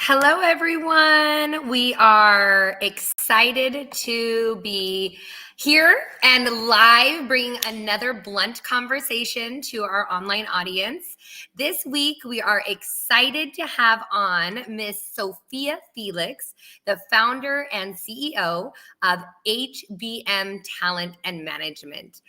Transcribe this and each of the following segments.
Hello, everyone. We are excited to be here and live, bringing another blunt conversation to our online audience. This week, we are excited to have on Miss Sophia Felix, the founder and CEO of HBM Talent and Management.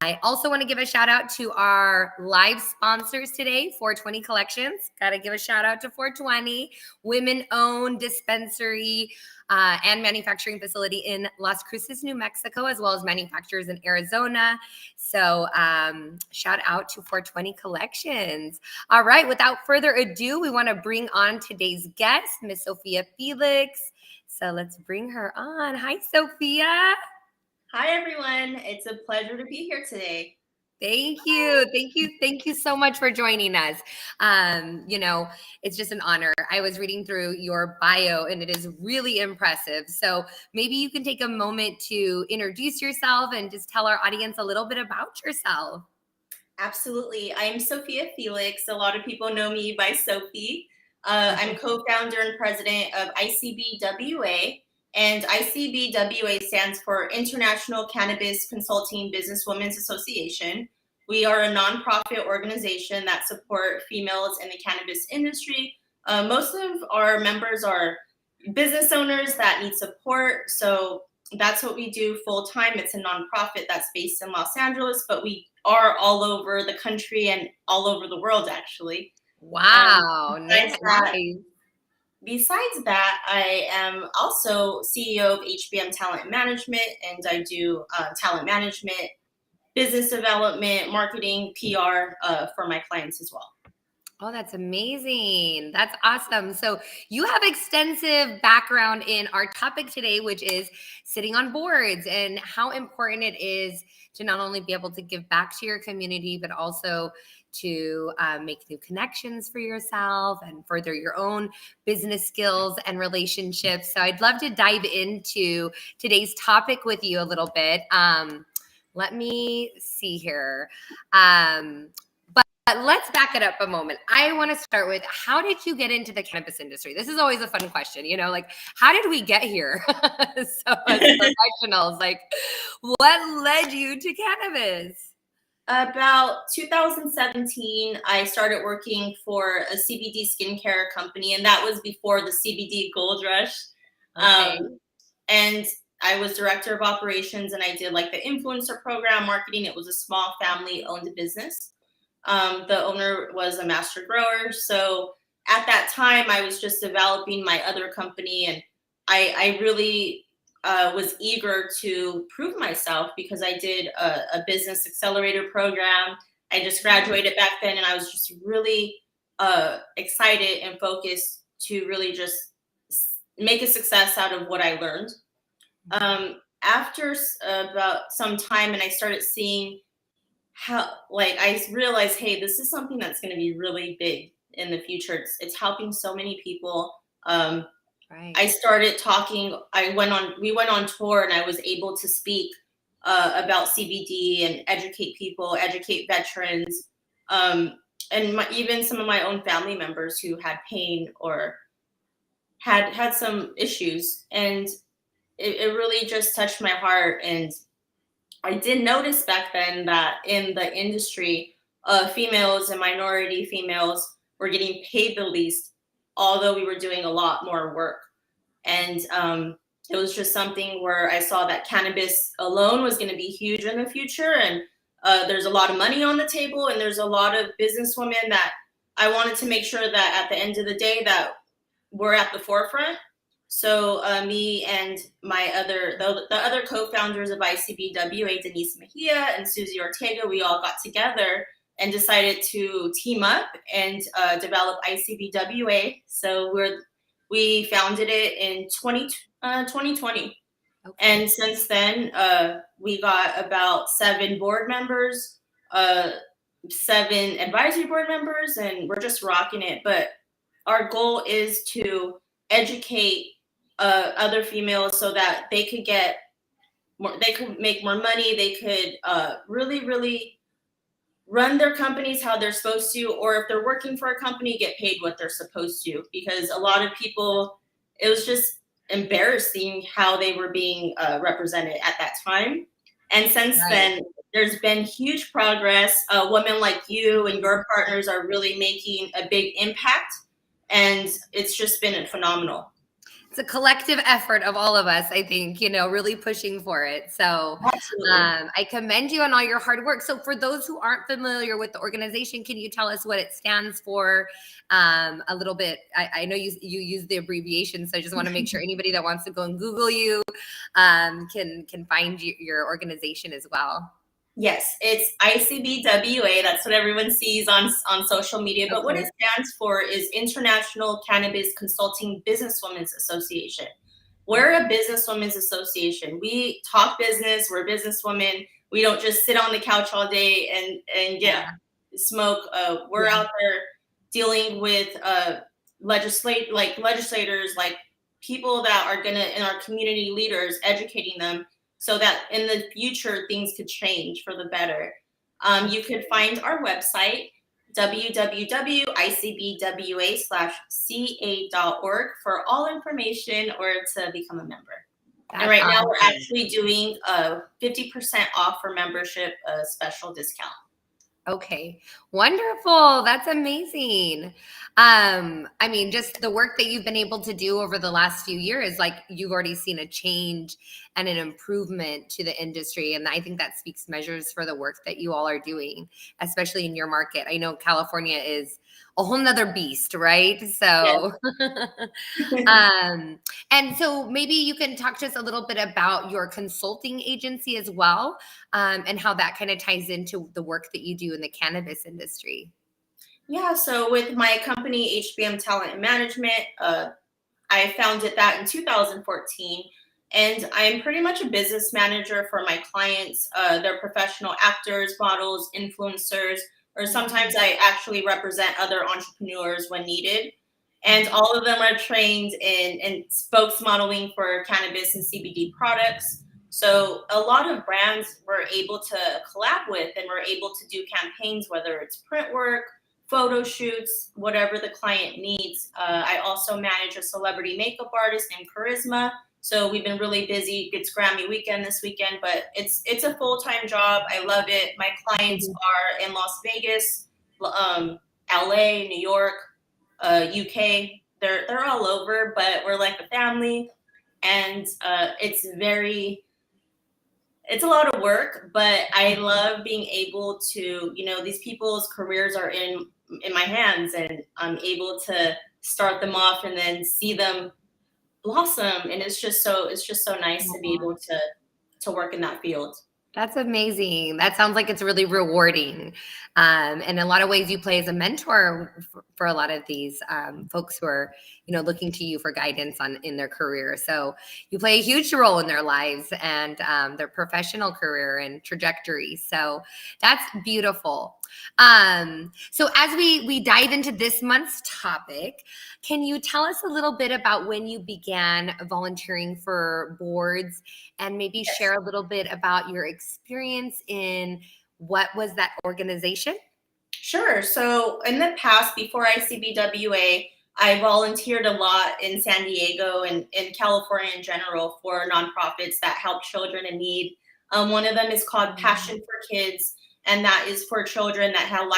I also want to give a shout out to our live sponsors today, Fourtwenty Collections. Got to give a shout out to 420. Women-owned dispensary and manufacturing facility in Las Cruces, New Mexico, as well as manufacturers in Arizona. So shout out to 420 Collections. All right, without further ado, we want to bring on today's guest, Miss Sophia Felix. So let's bring her on. Hi, Sophia. Hi, everyone. It's a pleasure to be here today. Thank you. Thank you. Thank you so much for joining us. It's just an honor. I was reading through your bio and it is really impressive. So maybe you can take a moment to introduce yourself and just tell our audience a little bit about yourself. Absolutely. I'm Sophia Felix. A lot of people know me by Sophie. I'm co-founder and president of ICBWA, and ICBWA stands for International Cannabis Consulting Businesswomen's Association. We are a nonprofit organization that support females in the cannabis industry. Most of our members are business owners that need support. So that's what we do full time. It's a nonprofit that's based in Los Angeles, but we are all over the country and all over the world, actually. Wow. Besides that, I am also CEO of HBM Talent Management, and I do talent management, business development, marketing, PR for my clients as well. Oh, that's amazing. That's awesome. So you have extensive background in our topic today, which is sitting on boards and how important it is to not only be able to give back to your community, but also to make new connections for yourself and further your own business skills and relationships. So I'd love to dive into today's topic with you a little bit. Let me see here. But let's back it up a moment. I want to start with, how did you get into the cannabis industry? This is always a fun question, how did we get here? So as professionals, what led you to cannabis? About 2017, I started working for a CBD skincare company, and that was before the CBD gold rush. Okay. And I was director of operations, and I did the influencer program marketing. It was a small family-owned business. The owner was a master grower. So at that time, I was just developing my other company, and I really was eager to prove myself because I did a business accelerator program. I just graduated back then, and I was just really excited and focused to really just make a success out of what I learned. After about some time, and I started seeing how, I realized, hey, this is something that's going to be really big in the future. It's helping so many people. Right. I started talking. We went on tour, and I was able to speak about CBD and educate people, educate veterans, and even some of my own family members who had pain or had some issues. And it really just touched my heart. And I did notice back then that in the industry, females and minority females were getting paid the least, although we were doing a lot more work. And it was just something where I saw that cannabis alone was going to be huge in the future. And there's a lot of money on the table, and there's a lot of businesswomen that I wanted to make sure that at the end of the day that we're at the forefront. So me and the other co-founders of ICBWA, Denise Mejia and Susie Ortega, we all got together and decided to team up and develop ICBWA. So we founded it in 2020. Okay. And since then, we got about 7 board members, 7 advisory board members, and we're just rocking it. But our goal is to educate other females so that they could get more, they could make more money. They could really run their companies how they're supposed to, or if they're working for a company, get paid what they're supposed to. Because a lot of people, it was just embarrassing how they were being represented at that time. And since then, there's been huge progress. Women like you and your partners are really making a big impact, and it's just been phenomenal. It's a collective effort of all of us, I think, really pushing for it. So I commend you on all your hard work. So for those who aren't familiar with the organization, can you tell us what it stands for a little bit? I know you use the abbreviation, so I just want to make sure anybody that wants to go and Google you can find your organization as well. Yes, it's ICBWA. That's what everyone sees on social media. But what it stands for is International Cannabis Consulting Businesswomen's Association. We're a businesswomen's association. We talk business. We're businesswomen. We don't just sit on the couch all day and get smoke. We're out there dealing with legislators, like people that are in our community leaders, educating them, so that in the future, things could change for the better. You could find our website, www.icbwa/ca.org, for all information or to become a member. And right now, we're actually doing a 50% off for membership, a special discount. Okay, wonderful. That's amazing. I mean, just the work that you've been able to do over the last few years, like you've already seen a change and an improvement to the industry. And I think that speaks measures for the work that you all are doing, especially in your market. I know California is a whole nother beast, right? So, and so maybe you can talk to us a little bit about your consulting agency as well, and how that kind of ties into the work that you do in the cannabis industry. Yeah, so with my company, HBM Talent and Management, I founded that in 2014. And I'm pretty much a business manager for my clients. They're professional actors, models, influencers, or sometimes I actually represent other entrepreneurs when needed. And all of them are trained in spokesmodeling for cannabis and CBD products. So a lot of brands we're able to collab with, and we're able to do campaigns, whether it's print work, photo shoots, whatever the client needs. I also manage a celebrity makeup artist named 𝗧𝘂𝗲𝘀. So we've been really busy. It's Grammy weekend this weekend, but it's a full-time job. I love it. My clients are in Las Vegas, LA, New York, UK. They're all over, but we're like a family, and it's a lot of work, but I love being able to, these people's careers are in my hands, and I'm able to start them off and then see them blossom. And it's just so nice to be able to work in that field. That's amazing. That sounds like it's really rewarding. In a lot of ways, you play as a mentor for a lot of these folks who are, looking to you for guidance in their career. So you play a huge role in their lives and their professional career and trajectory. So that's beautiful. So as we dive into this month's topic, can you tell us a little bit about when you began volunteering for boards, and maybe share a little bit about your experience in what was that organization? Sure. So in the past, before ICBWA, I volunteered a lot in San Diego and in California in general for nonprofits that help children in need. One of them is called Passion for Kids, and that is for children that have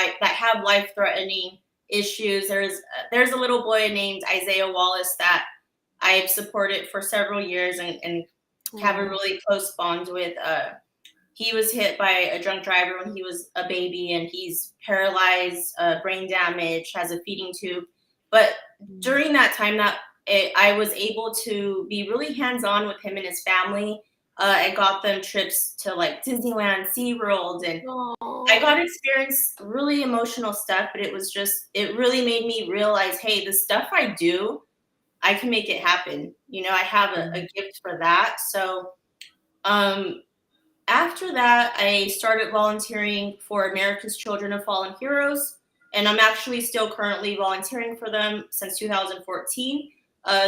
life-threatening issues. There's a little boy named 𝗧𝘂𝘂𝘆 that I've supported for several years and have a really close bond with. He was hit by a drunk driver when he was a baby, and he's paralyzed, brain damage, has a feeding tube. But during that time I was able to be really hands-on with him and his family. I got them trips to like Disneyland, SeaWorld, and I got to experience really emotional stuff, but it really made me realize, hey, the stuff I do, I can make it happen. I have a gift for that. So after that, I started volunteering for America's Children of Fallen Heroes, and I'm actually still currently volunteering for them since 2014.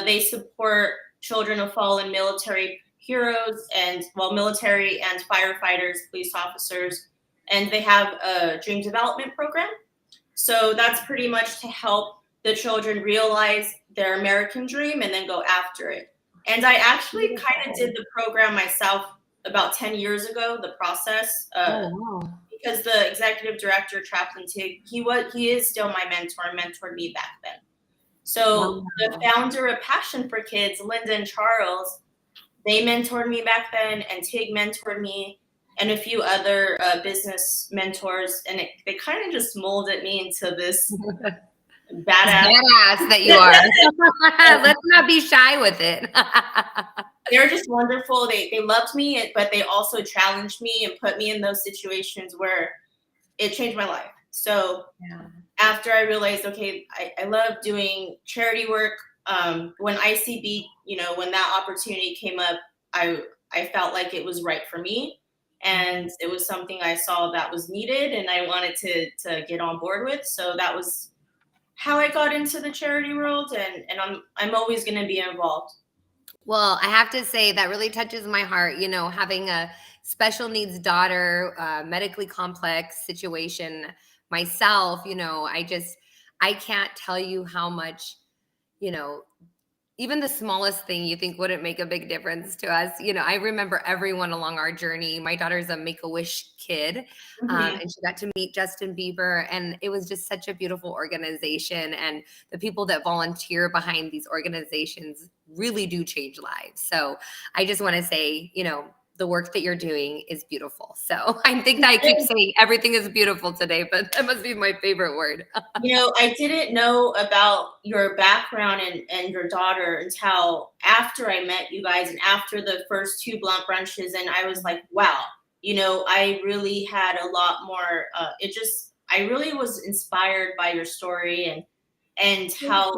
They support children of fallen military heroes and military and firefighters, police officers. and they have a dream development program. So that's pretty much to help the children realize their American dream and then go after it. And I actually kind of did the program myself about 10 years ago, the process, because the executive director, Chaplain Tig, he is still my mentor, mentored me back then. So the founder of Passion for Kids, Linda and Charles, they mentored me back then, and Tig mentored me, and a few other business mentors, and they kind of just molded me into this badass that you are. Let's not be shy with it. They're just wonderful. They loved me, but they also challenged me and put me in those situations where it changed my life. So after I realized, okay, I love doing charity work. When ICB, when that opportunity came up, I felt like it was right for me. And it was something I saw that was needed and I wanted to get on board with. So that was how I got into the charity world, and I'm always going to be involved. Well, I have to say that really touches my heart, having a special needs daughter, medically complex situation myself, I can't tell you how much, even the smallest thing you think wouldn't make a big difference to us. I remember everyone along our journey. My daughter's a Make-A-Wish kid, and she got to meet Justin Bieber, and it was just such a beautiful organization. And the people that volunteer behind these organizations really do change lives. So I just want to say, the work that you're doing is beautiful. So I think that I keep saying everything is beautiful today, but that must be my favorite word. I didn't know about your background and your daughter until after I met you guys and after the first 2 blunt brunches. And I was like, wow, I really had a lot more, I really was inspired by your story and how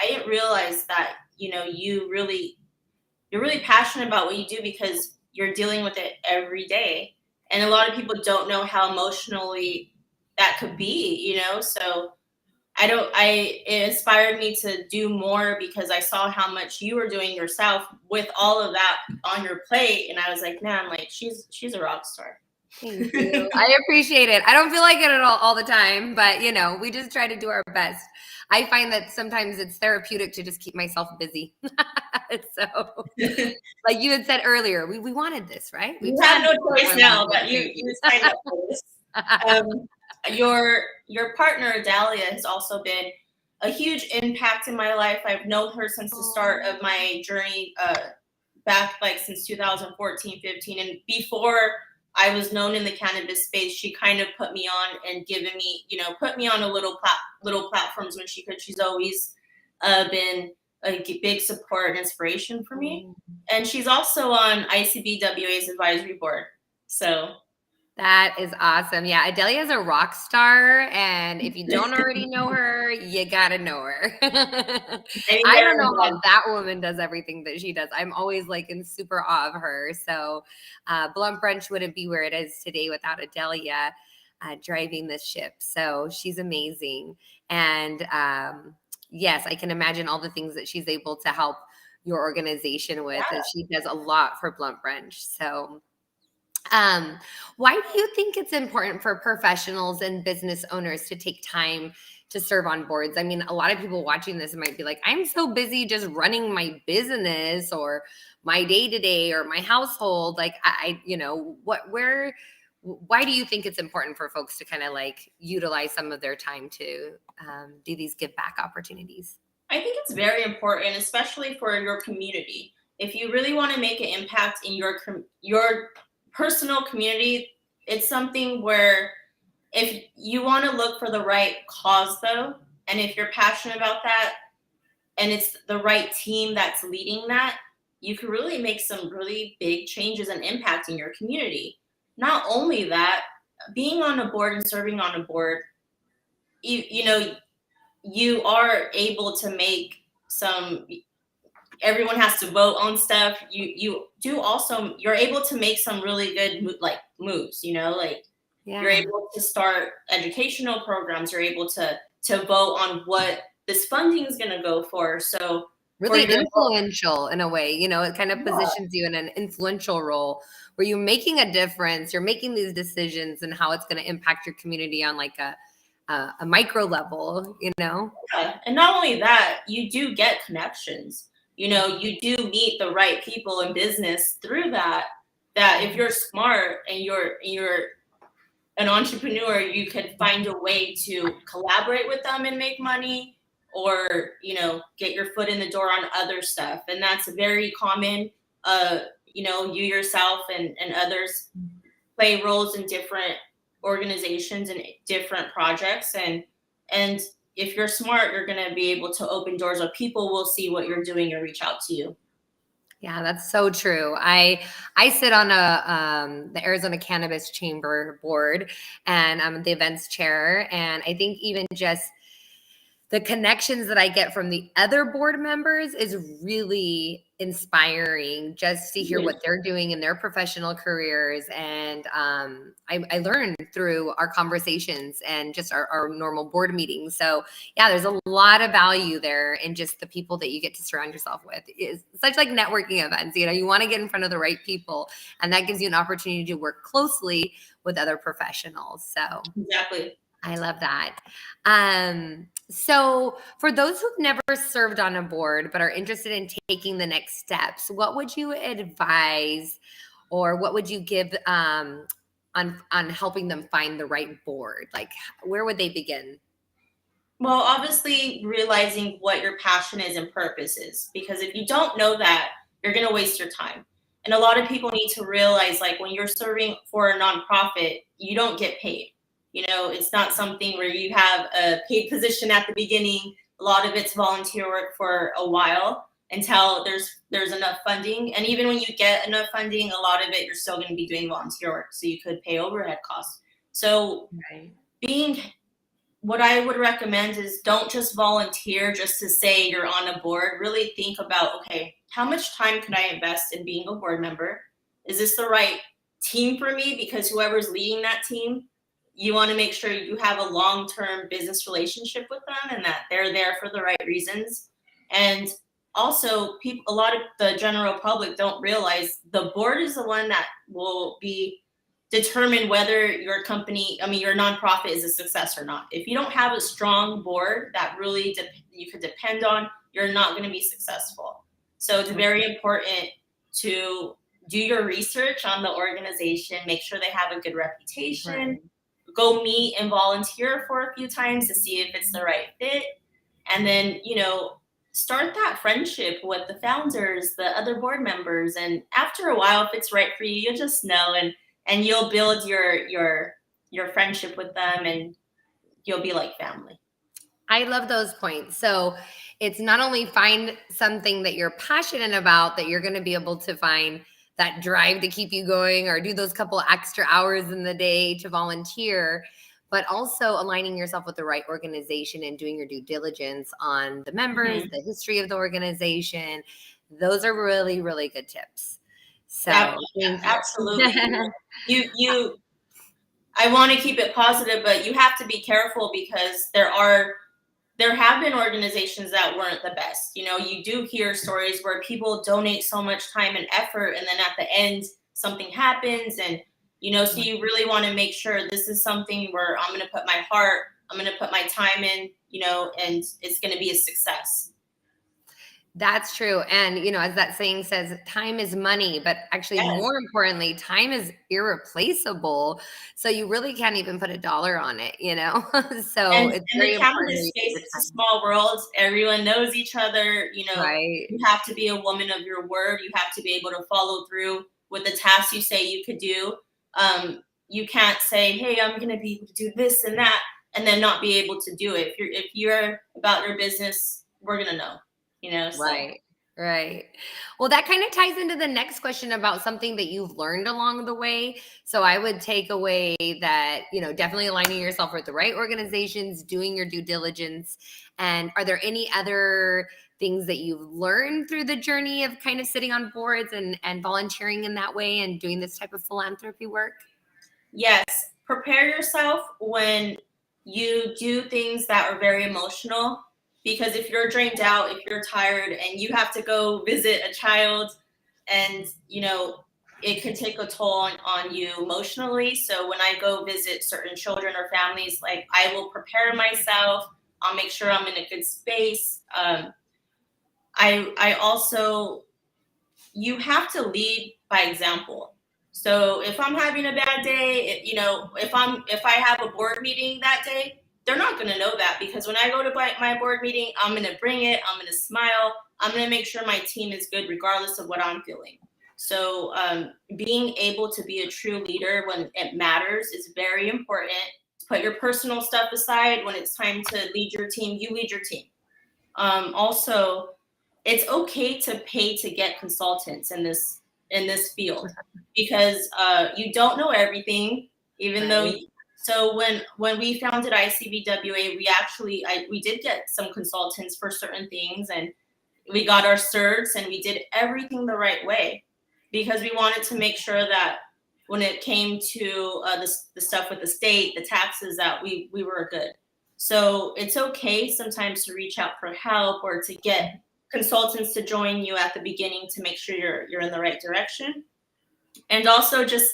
I didn't realize that, you're really passionate about what you do because you're dealing with it every day. And a lot of people don't know how emotionally that could be, so it inspired me to do more because I saw how much you were doing yourself with all of that on your plate. And I was like, man, like she's a rock star. Thank you. I appreciate it. I don't feel like it at all the time, but we just try to do our best. I find that sometimes it's therapeutic to just keep myself busy. So, like you had said earlier, we wanted this, right? We have no choice now, but you signed up for this. Your partner Adalia has also been a huge impact in my life. I've known her since the start of my journey, back like since 2014, 15, and before I was known in the cannabis space. She kind of put me on and given me, put me on a little platforms when she could. She's always been a big support and inspiration for me. And she's also on ICBWA's advisory board. So that is awesome. Yeah, Adelia is a rock star, and if you don't already know her, you gotta know her. I don't know how that woman does everything that she does. I'm always like in super awe of her. So Blunt Brunch wouldn't be where it is today without Adelia driving this ship. So she's amazing. And yes, I can imagine all the things that she's able to help your organization with. And she does a lot for Blunt Brunch. So why do you think it's important for professionals and business owners to take time to serve on boards? I mean, a lot of people watching this might be like, I'm so busy just running my business or my day-to-day or my household. Like why do you think it's important for folks to kind of like utilize some of their time to do these give back opportunities? I think it's very important, especially for your community. If you really want to make an impact in your personal community, it's something where if you want to look for the right cause though, and if you're passionate about that and it's the right team that's leading that, you can really make some really big changes and impact in your community. Not only that, being on a board and serving on a board, you are able to make everyone has to vote on stuff. You're able to make some really good moves, You're able to start educational programs. You're able to vote on what this funding is going to go for. So really influential in a way, you know, it kind of positions you in an influential role where you're making a difference, you're making these decisions and how it's going to impact your community on like a micro level, you know? Yeah. And not only that, you do get connections. You know, you do meet the right people in business through that, that if you're smart and you're an entrepreneur, you can find a way to collaborate with them and make money, or, you know, get your foot in the door on other stuff. And that's very common. You know, you yourself and others play roles in different organizations and different projects. And if you're smart, you're going to be able to open doors, or people will see what you're doing and reach out to you. Yeah, that's so true. I sit on the Arizona Cannabis Chamber board, and I'm the events chair. And I think even just the connections that I get from the other board members is really inspiring, just to hear what they're doing in their professional careers. And I learned through our conversations and just our normal board meetings. So yeah, there's a lot of value there in just the people that you get to surround yourself with. It's such like networking events, you know, you want to get in front of the right people, and that gives you an opportunity to work closely with other professionals. So Exactly. I love that. So for those who've never served on a board but are interested in taking the next steps, what would you advise, or what would you give on helping them find the right board? Like, where would they begin? Well, obviously realizing what your passion is and purpose is, because if you don't know that, you're going to waste your time. And a lot of people need to realize, like, when you're serving for a nonprofit, you don't get paid. You know, it's not something where you have a paid position at the beginning. A lot of it's volunteer work for a while until there's enough funding. And even when you get enough funding, a lot of it you're still going to be doing volunteer work, so you could pay overhead costs. So being what I would recommend is, don't just volunteer just to say you're on a board. Really think about, okay, how much time can I invest in being a board member? Is this the right team for me? Because whoever's leading that team, you want to make sure you have a long-term business relationship with them and that they're there for the right reasons. And also, people, a lot of the general public don't realize the board is the one that will be determine whether your company, I mean, your nonprofit is a success or not. If you don't have a strong board that really you could depend on, you're not going to be successful. So it's very important to do your research on the organization, make sure they have a good reputation, go meet and volunteer for a few times to see if it's the right fit. And then, you know, start that friendship with the founders, the other board members. And after a while, if it's right for you, you'll just know, and you'll build your friendship with them, and you'll be like family. I love those points. So it's not only find something that you're passionate about, that you're going to be able to find that drive to keep you going, or do those couple extra hours in the day to volunteer, but also aligning yourself with the right organization and doing your due diligence on the members, the history of the organization. Those are really, really good tips. So absolutely. you I want to keep it positive, but you have to be careful, because there have been organizations that weren't the best. You know, you do hear stories where people donate so much time and effort, and then at the end something happens, and you know, so you really want to make sure this is something where I'm going to put my heart, I'm going to put my time in, you know, and it's going to be a success. That's true. And, you know, as that saying says, time is money, but actually more importantly, time is irreplaceable. So you really can't even put a dollar on it, you know? So and it's in very the important. cannabis space, it's a small world. Everyone knows each other. You know, you have to be a woman of your word. You have to be able to follow through with the tasks you say you could do. You can't say, hey, I'm going to be able to do this and that, and then not be able to do it. If you're about your business, we're going to know. You know, so. Right. Well, that kind of ties into the next question about something that you've learned along the way. So I would take away that, you know, definitely aligning yourself with the right organizations, doing your due diligence. And are there any other things that you've learned through the journey of kind of sitting on boards and volunteering in that way and doing this type of philanthropy work? Yes. Prepare yourself when you do things that are very emotional, because if you're drained out, if you're tired and you have to go visit a child, and it can take a toll on you emotionally. So when I go visit certain children or families, like, I will prepare myself. I'll make sure I'm in a good space. I also, you have to lead by example. So if I'm having a bad day, if I have a board meeting that day, they're not going to know that, because when I go to my board meeting, I'm going to bring it. I'm going to smile. I'm going to make sure my team is good regardless of what I'm feeling. So being able to be a true leader when it matters is very important. Put your personal stuff aside. When it's time to lead your team, you lead your team. Also, it's okay to pay to get consultants in this field, because you don't know everything, even though. So when we founded ICBWA, we did get some consultants for certain things, and we got our certs, and we did everything the right way, because we wanted to make sure that when it came to the stuff with the state, the taxes, that we were good. So it's okay sometimes to reach out for help, or to get consultants to join you at the beginning to make sure you're in the right direction. And also just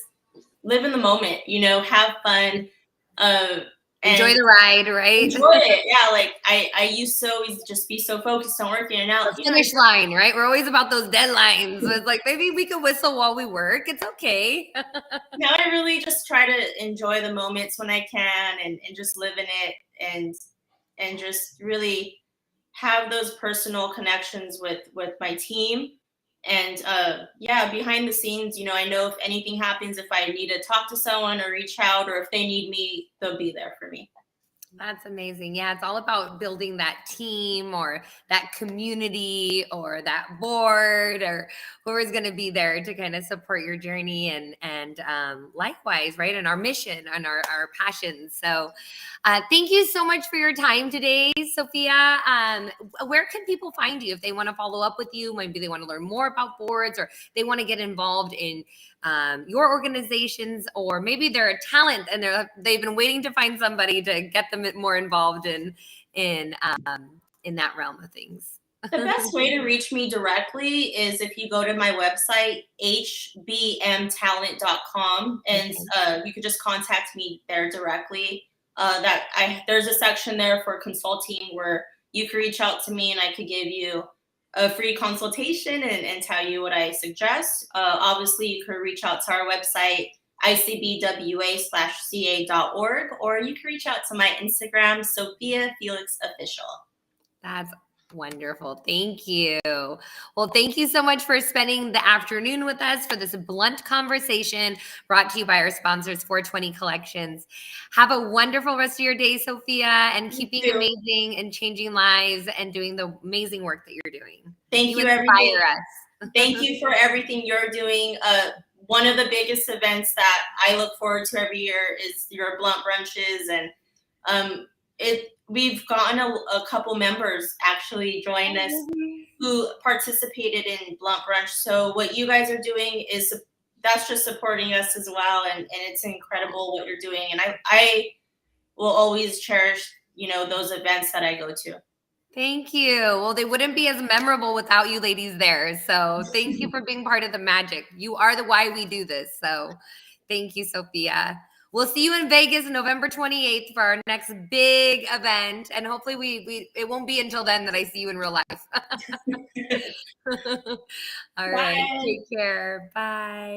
live in the moment, have fun. Enjoy the ride, right? Enjoy it. Yeah, like I used to always just be so focused on working, and now the finish line, right? We're always about those deadlines. So it's like, maybe we could whistle while we work. It's okay. Now I really just try to enjoy the moments when I can, and just live in it, and just really have those personal connections with my team. And behind the scenes, I know if anything happens, if I need to talk to someone or reach out, or if they need me, they'll be there for me. That's amazing. Yeah, it's all about building that team, or that community, or that board, or whoever's going to be there to kind of support your journey, and likewise, right? And our mission and our passions. So thank you so much for your time today, Sophia. Where can people find you if they want to follow up with you? Maybe they want to learn more about boards, or they want to get involved in your organizations, or maybe they're a talent and they've been waiting to find somebody to get them more involved in that realm of things. The best way to reach me directly is if you go to my website, hbmtalent.com, and you could just contact me there directly. There's a section there for consulting where you can reach out to me, and I could give you a free consultation and tell you what I suggest. Obviously, you can reach out to our website, icbwa/ca.org, or you can reach out to my Instagram, Sophia Felix Official. That's wonderful. Thank you. Well, thank you so much for spending the afternoon with us for this blunt conversation brought to you by our sponsors, Fourtwenty Collections. Have a wonderful rest of your day, Sophia, and keep being amazing and changing lives and doing the amazing work that you're doing. Thank you, inspire us. Thank you for everything you're doing. One of the biggest events that I look forward to every year is your blunt brunches, and we've gotten a couple members actually join us who participated in blunt brunch. So what you guys are doing that's just supporting us as well, and it's incredible what you're doing. And I will always cherish those events that I go to. Thank you. Well, they wouldn't be as memorable without you ladies there. So thank you for being part of the magic. You are the why we do this. So thank you, Sophia. We'll see you in Vegas November 28th for our next big event. And hopefully it won't be until then that I see you in real life. All right. Take care. Bye.